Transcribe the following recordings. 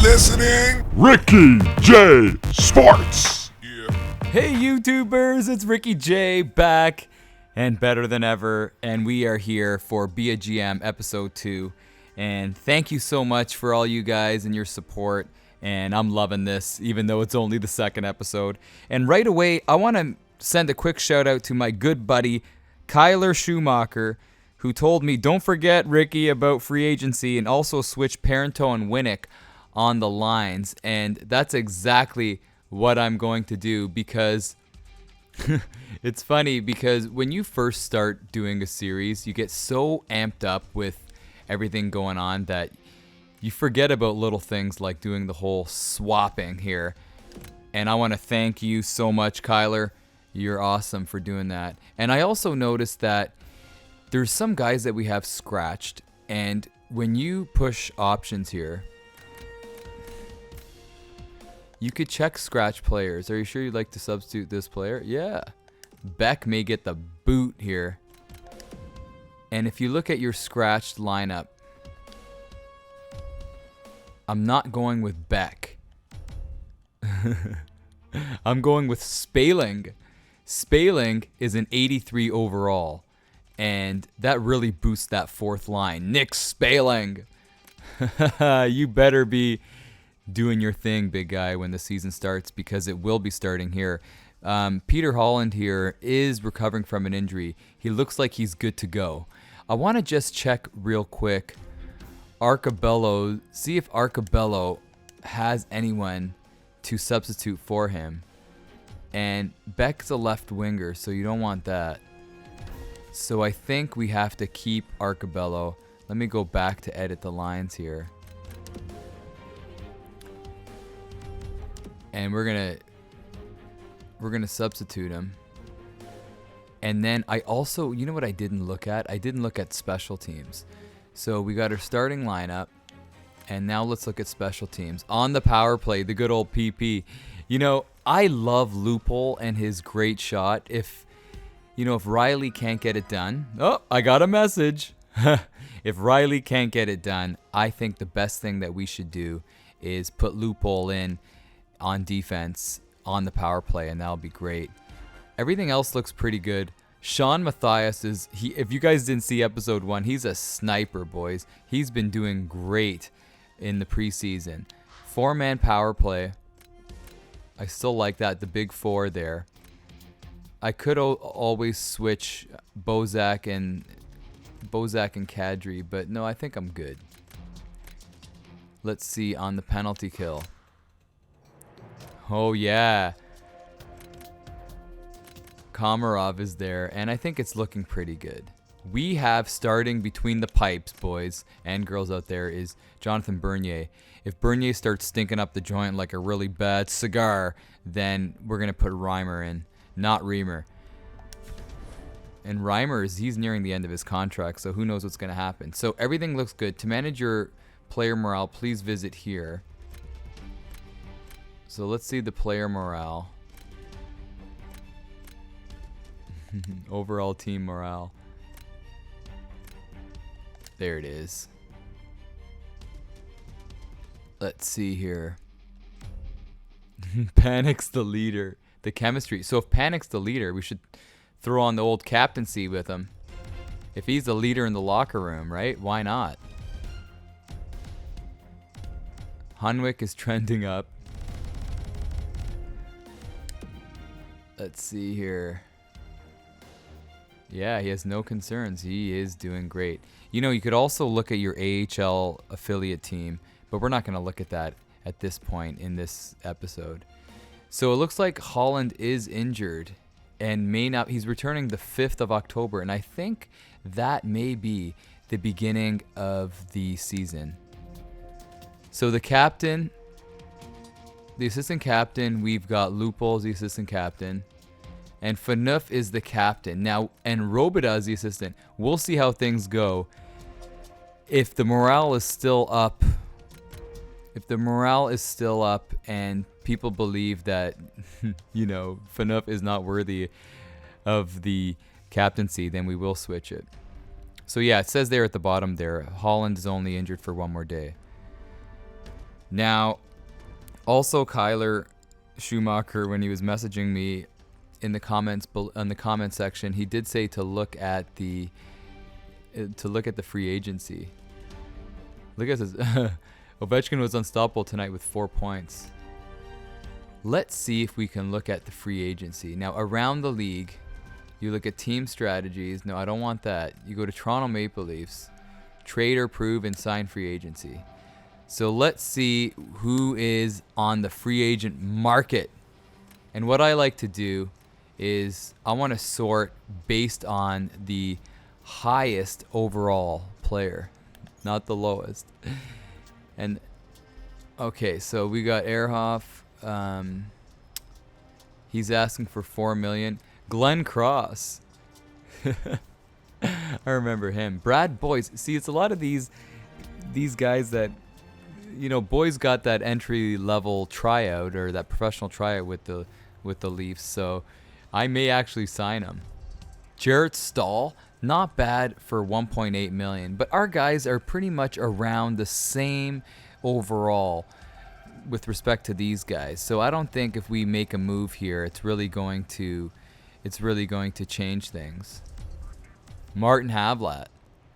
listening? Ricky J Sports. Yeah. Hey YouTubers, it's Ricky J back and better than ever, and we are here for Be a GM episode 2. And thank you so much for all you guys and your support. And I'm loving this, even though it's only the second episode. And right away, I want to send a quick shout out to my good buddy Kyler Schumacher, who told me, don't forget, Ricky, about free agency and also switch Parenteau and Winnick on the lines. And that's exactly what I'm going to do, because it's funny, because when you first start doing a series, you get so amped up with everything going on that you forget about little things like doing the whole swapping here. And I want to thank you so much, Kyler. You're awesome for doing that. And I also noticed that there's some guys that we have scratched, and when you push options here, you could check scratch players. Are you sure you'd like to substitute this player? Yeah. Beck may get the boot here. And if you look at your scratched lineup, I'm not going with Beck. I'm going with Spaling. Spaling is an 83 overall, and that really boosts that fourth line. Nick Spaling. You better be doing your thing, big guy, when the season starts, because it will be starting here. Peter Holland here is recovering from an injury. He looks like he's good to go. I want to just check real quick Arcabello, see if Arcabello has anyone to substitute for him. And Beck's a left winger, so you don't want that. So I think we have to keep Arcabello. Let me go back to edit the lines here. And we're gonna substitute him. And then I also, you know what I didn't look at? I didn't look at special teams. So we got our starting lineup, and now let's look at special teams. On the power play, the good old PP. You know, I love Loophole and his great shot. If Riley can't get it done, oh, I got a message. If Riley can't get it done, I think the best thing that we should do is put Loophole in on defense on the power play, and that'll be great. Everything else looks pretty good. Sean Matthias if you guys didn't see episode 1, he's a sniper, boys. He's been doing great in the preseason. 4-man power play. I still like that, the big 4 there. I could always switch Bozak and Kadri, but no, I think I'm good. Let's see on the penalty kill. Oh yeah. Komarov is there, and I think it's looking pretty good. We have starting between the pipes, boys and girls out there, is Jonathan Bernier. If Bernier starts stinking up the joint like a really bad cigar, then we're going to put Reimer in, not Reimer. And Reimer, he's nearing the end of his contract, so who knows what's going to happen. So everything looks good. To manage your player morale, please visit here. So let's see the player morale. Overall team morale. There it is. Let's see here. Panic's the leader. The chemistry. So if Panic's the leader, we should throw on the old captaincy with him. If he's the leader in the locker room, right? Why not? Hunwick is trending up. Let's see here. Yeah, he has no concerns. He is doing great. You know, you could also look at your AHL affiliate team, but we're not going to look at that at this point in this episode. So it looks like Holland is injured and may not. He's returning the 5th of October, and I think that may be the beginning of the season. So the captain, the assistant captain, we've got Loophole as the assistant captain. And Phaneuf is the captain. Now, and Robida is the assistant. We'll see how things go. If the morale is still up, and people believe that, Phaneuf is not worthy of the captaincy, then we will switch it. So yeah, it says there at the bottom there, Holland is only injured for one more day. Now, also Kyler Schumacher, when he was messaging me in the comments in the comment section, he did say to look at the free agency. Look at this. Ovechkin was unstoppable tonight with 4 points. Let's see if we can look at the free agency. Now, around the league, you look at team strategies. No, I don't want that. You go to Toronto Maple Leafs, trade or prove and sign free agency. So let's see who is on the free agent market. And what I like to do is I want to sort based on the highest overall player, not the lowest. And okay, so we got Ehrhoff. He's asking for $4 million. Glenn Cross. I remember him. Brad Boyce. See, it's a lot of these guys that, you know, Boyce got that entry level tryout or that professional tryout with the Leafs, so I may actually sign him. Jarrett Stahl, not bad for $1.8 million, but our guys are pretty much around the same overall with respect to these guys. So I don't think if we make a move here, it's really going to change things. Martin Havlat.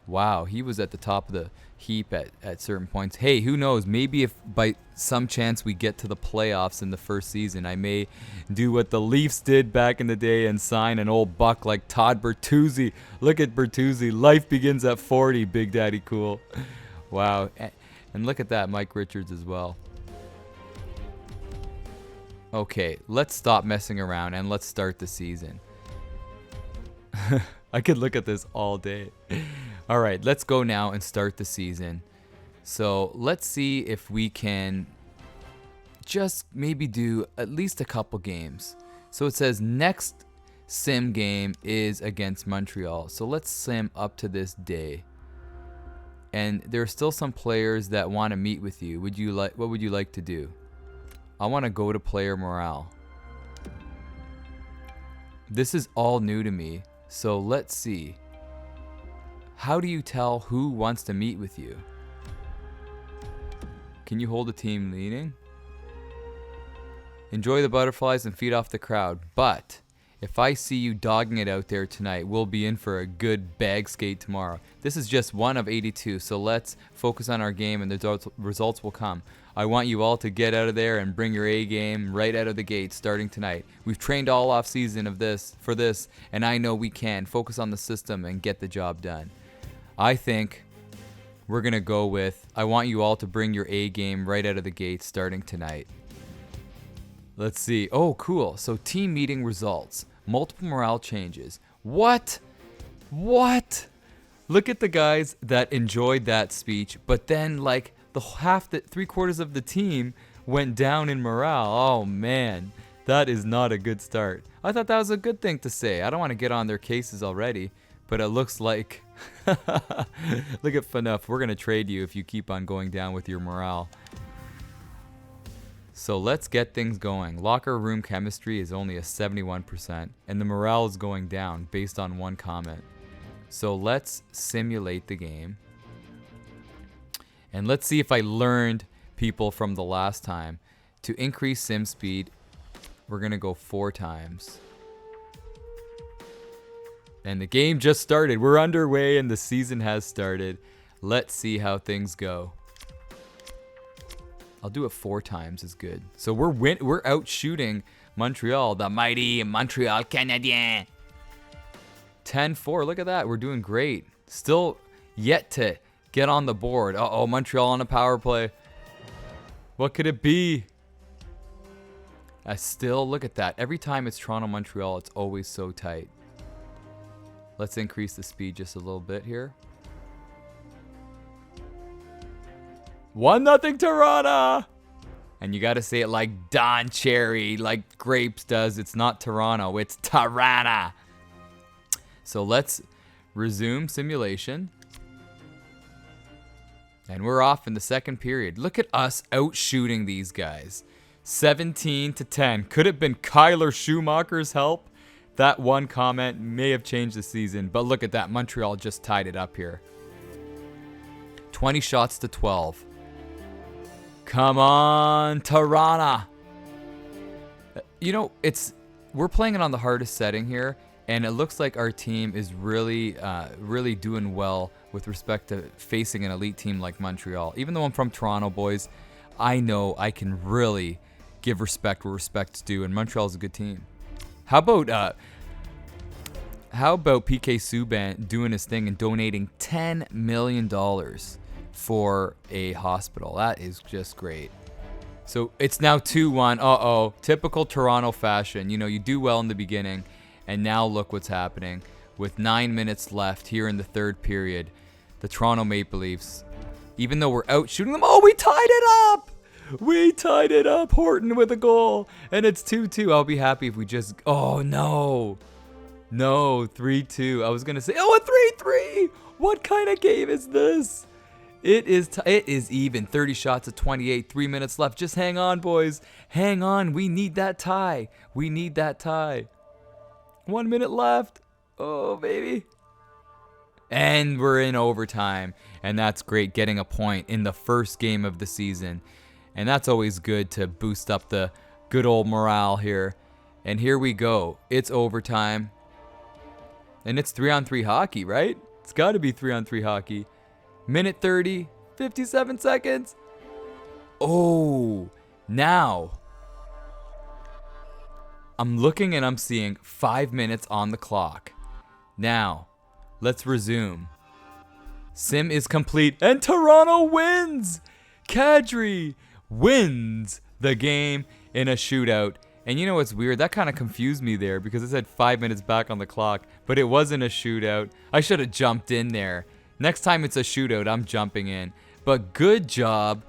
Wow, he was at the top of the heap at certain points. Hey, who knows? Maybe if by some chance we get to the playoffs in the first season, I may do what the Leafs did back in the day and sign an old buck like Todd Bertuzzi. Look at Bertuzzi. Life begins at 40, Big Daddy Cool. Wow. And look at that, Mike Richards as well. Okay, let's stop messing around and let's start the season. I could look at this all day. All right, let's go now and start the season. So let's see if we can just maybe do at least a couple games. So it says next sim game is against Montreal. So let's sim up to this day. And there are still some players that want to meet with you. What would you like to do? I want to go to player morale. This is all new to me. So let's see. How do you tell who wants to meet with you? Can you hold a team meeting? Enjoy the butterflies and feed off the crowd. But if I see you dogging it out there tonight, we'll be in for a good bag skate tomorrow. This is just one of 82, so let's focus on our game and the results will come. I want you all to get out of there and bring your A game right out of the gate starting tonight. We've trained all off season for this, and I know we can. Focus on the system and get the job done. I think we're going to go with, I want you all to bring your A game right out of the gate starting tonight. Let's see. Oh, cool. So team meeting results. Multiple morale changes. What? Look at the guys that enjoyed that speech, but then like three quarters of the team went down in morale. Oh man, that is not a good start. I thought that was a good thing to say. I don't want to get on their cases already, but it looks like look at FNUF. We're gonna trade you if you keep on going down with your morale. So let's get things going. Locker room chemistry is only a 71%, and the morale is going down based on one comment. So let's simulate the game. And let's see if I learned people from the last time. To increase sim speed, we're going to go 4 times. And the game just started. We're underway and the season has started. Let's see how things go. I'll do it 4 times is good. So we're out shooting Montreal, the mighty Montreal Canadiens. 10-4. Look at that. We're doing great. Still yet to get on the board. Uh-oh, Montreal on a power play. What could it be? Look at that. Every time it's Toronto-Montreal, it's always so tight. Let's increase the speed just a little bit here. 1-0 Toronto! And you got to say it like Don Cherry, like Grapes does. It's not Toronto, it's Tirana. So let's resume simulation. And we're off in the second period. Look at us out shooting these guys. 17-10. Could have been Kyler Schumacher's help. That one comment may have changed the season. But look at that. Montreal just tied it up here. 20 shots to 12. Come on, Tirana. You know, we're playing it on the hardest setting here, and it looks like our team is really doing well with respect to facing an elite team like Montreal. Even though I'm from Toronto, boys, I know I can really give respect where respect's due, and Montreal's a good team. How about PK Subban doing his thing and donating $10 million for a hospital? That is just great. So it's now 2-1. Uh-oh. Typical Toronto fashion. You know, you do well in the beginning, and now look what's happening. With 9 minutes left here in the third period, the Toronto Maple Leafs, even though we're out shooting them, we tied it up! We tied it up. Horton with a goal, and it's 2-2. I'll be happy if we just... Oh, no. No, 3-2. I was going to say, a 3-3. What kind of game is this? It is even. 30 shots at 28. 3 minutes left. Just hang on, boys. Hang on. We need that tie. 1 minute left. Oh, baby. And we're in overtime. And that's great, getting a point in the first game of the season. And that's always good to boost up the good old morale here. And here we go. It's overtime. And it's 3-on-3 hockey, right? It's got to be 3-on-3 hockey. Minute 30, 57 seconds. Oh, now I'm looking and I'm seeing 5 minutes on the clock. Now, let's resume. Sim is complete and Toronto wins. Kadri wins the game in a shootout. And you know what's weird? That kind of confused me there because it said 5 minutes back on the clock, but it wasn't a shootout. I should have jumped in there. Next time it's a shootout, I'm jumping in. But good job.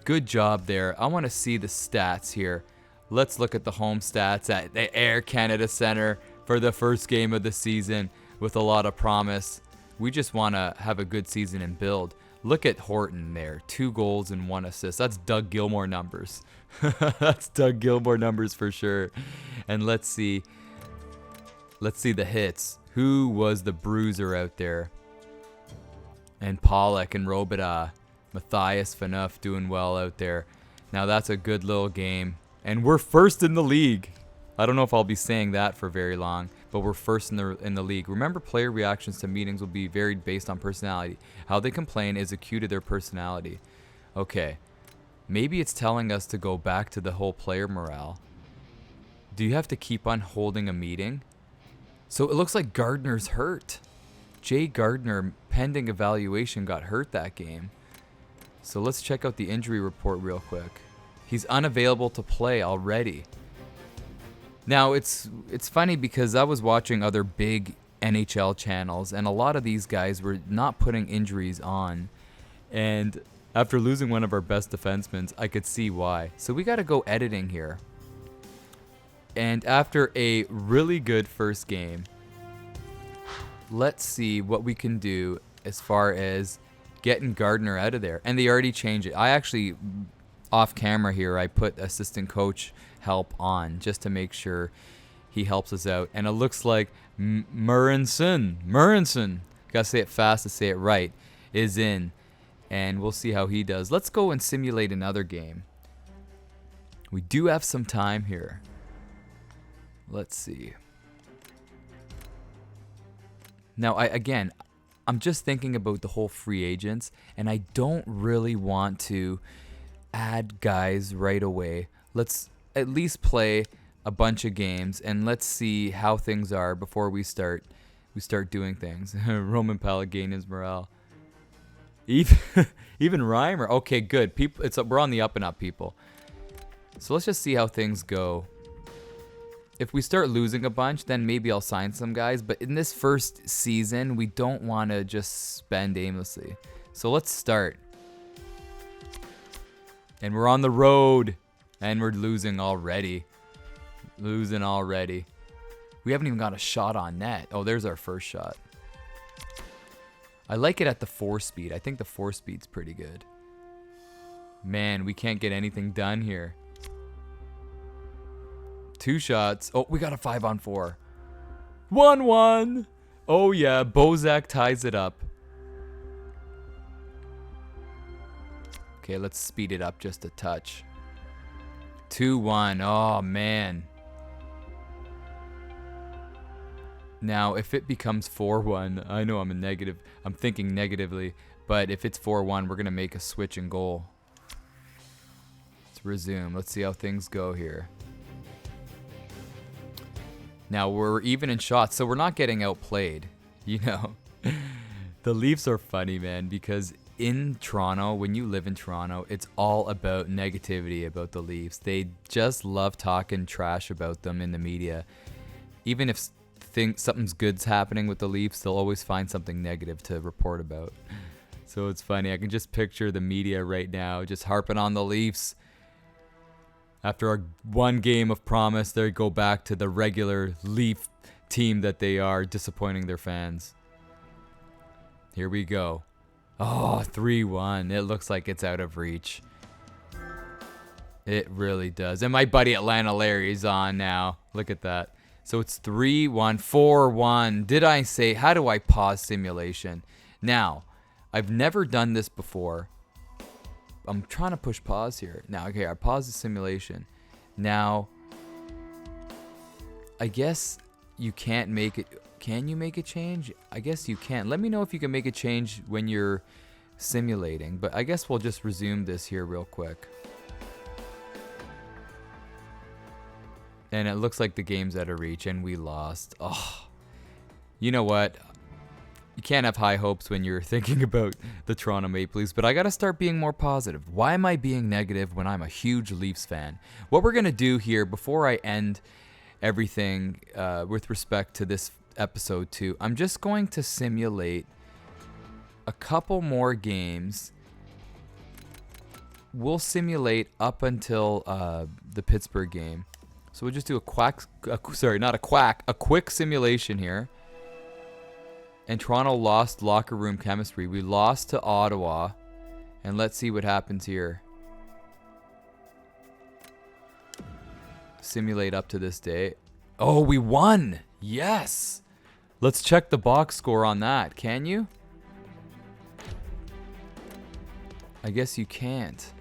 Good job there. I want to see the stats here. Let's look at the home stats at the Air Canada Centre for the first game of the season with a lot of promise. We just want to have a good season and build. Look at Horton there. 2 goals and 1 assist. That's Doug Gilmour numbers. That's Doug Gilmour numbers for sure. And let's see. Let's see the hits. Who was the bruiser out there? And Pollock and Robida. Matthias Phaneuf doing well out there. Now that's a good little game. And we're first in the league. I don't know if I'll be saying that for very long, but we're first in the league. Remember, player reactions to meetings will be varied based on personality. How they complain is acute to their personality. Okay. Maybe it's telling us to go back to the whole player morale. Do you have to keep on holding a meeting? So it looks like Gardner's hurt. Jay Gardner, pending evaluation, got hurt that game. So let's check out the injury report real quick. He's unavailable to play already. Now, it's funny because I was watching other big NHL channels, and a lot of these guys were not putting injuries on. And after losing one of our best defensemen, I could see why. So we got to go editing here. And after a really good first game, let's see what we can do as far as getting Gardner out of there. And they already changed it. I actually, off camera here, I put assistant coach help on just to make sure he helps us out. And it looks like Murrinson, gotta say it fast to say it right, is in. And we'll see how he does. Let's go and simulate another game. We do have some time here. Let's see. Now, I'm just thinking about the whole free agents, and I don't really want to add guys right away. Let's at least play a bunch of games, and let's see how things are before we start doing things. Roman Palagina's morale. Even Reimer. Okay, good. We're on the up and up, people. So let's just see how things go. If we start losing a bunch, then maybe I'll sign some guys. But in this first season, we don't want to just spend aimlessly. So let's start. And we're on the road. And we're losing already. We haven't even got a shot on net. Oh, there's our first shot. I like it at the 4-speed. I think the 4-speed's pretty good. Man, we can't get anything done here. 2 shots. Oh, we got a 5-on-4. 1-1. Oh, yeah. Bozak ties it up. Okay, let's speed it up just a touch. 2-1. Oh, man. Now, if it becomes 4-1, I know I'm thinking negatively, but if it's 4-1, we're going to make a switch and goal. Let's resume. Let's see how things go here. Now, we're even in shots, so we're not getting outplayed, you know. The Leafs are funny, man, because in Toronto, when you live in Toronto, it's all about negativity about the Leafs. They just love talking trash about them in the media. Even if something's good's happening with the Leafs, they'll always find something negative to report about. So it's funny. I can just picture the media right now just harping on the Leafs. After one game of promise, they go back to the regular Leaf team that they are, disappointing their fans. Here we go. Oh, 3-1. It looks like it's out of reach. It really does. And my buddy Atlanta Larry's on now. Look at that. So it's 3-1, 4-1. Did I say, how do I pause simulation? Now, I've never done this before. I'm trying to push pause here. Now, okay, I pause the simulation. Now, I guess you can't make it. Can you make a change? I guess you can. Let me know if you can make a change when you're simulating. But I guess we'll just resume this here real quick. And it looks like the game's out of reach and we lost. Oh, you know what? You can't have high hopes when you're thinking about the Toronto Maple Leafs, but I got to start being more positive. Why am I being negative when I'm a huge Leafs fan? What we're going to do here before I end everything with respect to this episode 2, I'm just going to simulate a couple more games. We'll simulate up until the Pittsburgh game. So we'll just do a quick simulation here. And Toronto lost locker room chemistry. We lost to Ottawa. And let's see what happens here. Simulate up to this day. Oh, we won! Yes! Let's check the box score on that. Can you? I guess you can't.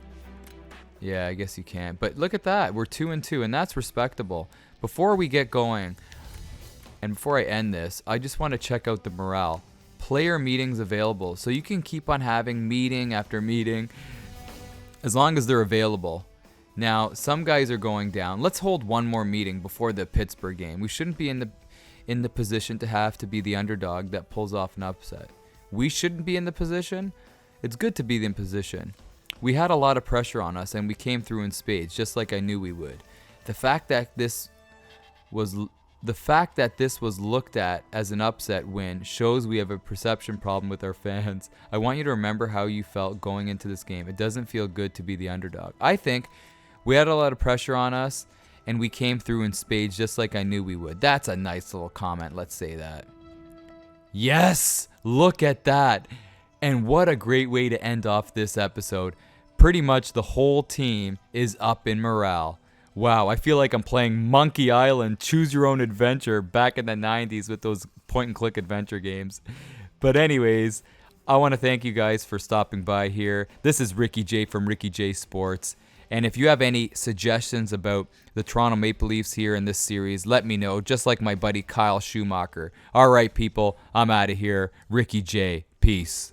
Yeah, I guess you can't. But look at that. We're 2-2, and that's respectable. Before we get going, and before I end this, I just want to check out the morale. Player meetings available. So you can keep on having meeting after meeting as long as they're available. Now, some guys are going down. Let's hold one more meeting before the Pittsburgh game. We shouldn't be in the position to have to be the underdog that pulls off an upset. We shouldn't be in the position. It's good to be in position. We had a lot of pressure on us, and we came through in spades, just like I knew we would. The fact that this was looked at as an upset win shows we have a perception problem with our fans. I want you to remember how you felt going into this game. It doesn't feel good to be the underdog. I think we had a lot of pressure on us, and we came through in spades just like I knew we would. That's a nice little comment. Let's say that. Yes! Look at that! And what a great way to end off this episode. Pretty much the whole team is up in morale. Wow, I feel like I'm playing Monkey Island, Choose Your Own Adventure back in the 90s with those point-and-click adventure games. But anyways, I want to thank you guys for stopping by here. This is Ricky J from Ricky J Sports. And if you have any suggestions about the Toronto Maple Leafs here in this series, let me know, just like my buddy Kyle Schumacher. All right, people, I'm out of here. Ricky J. Peace.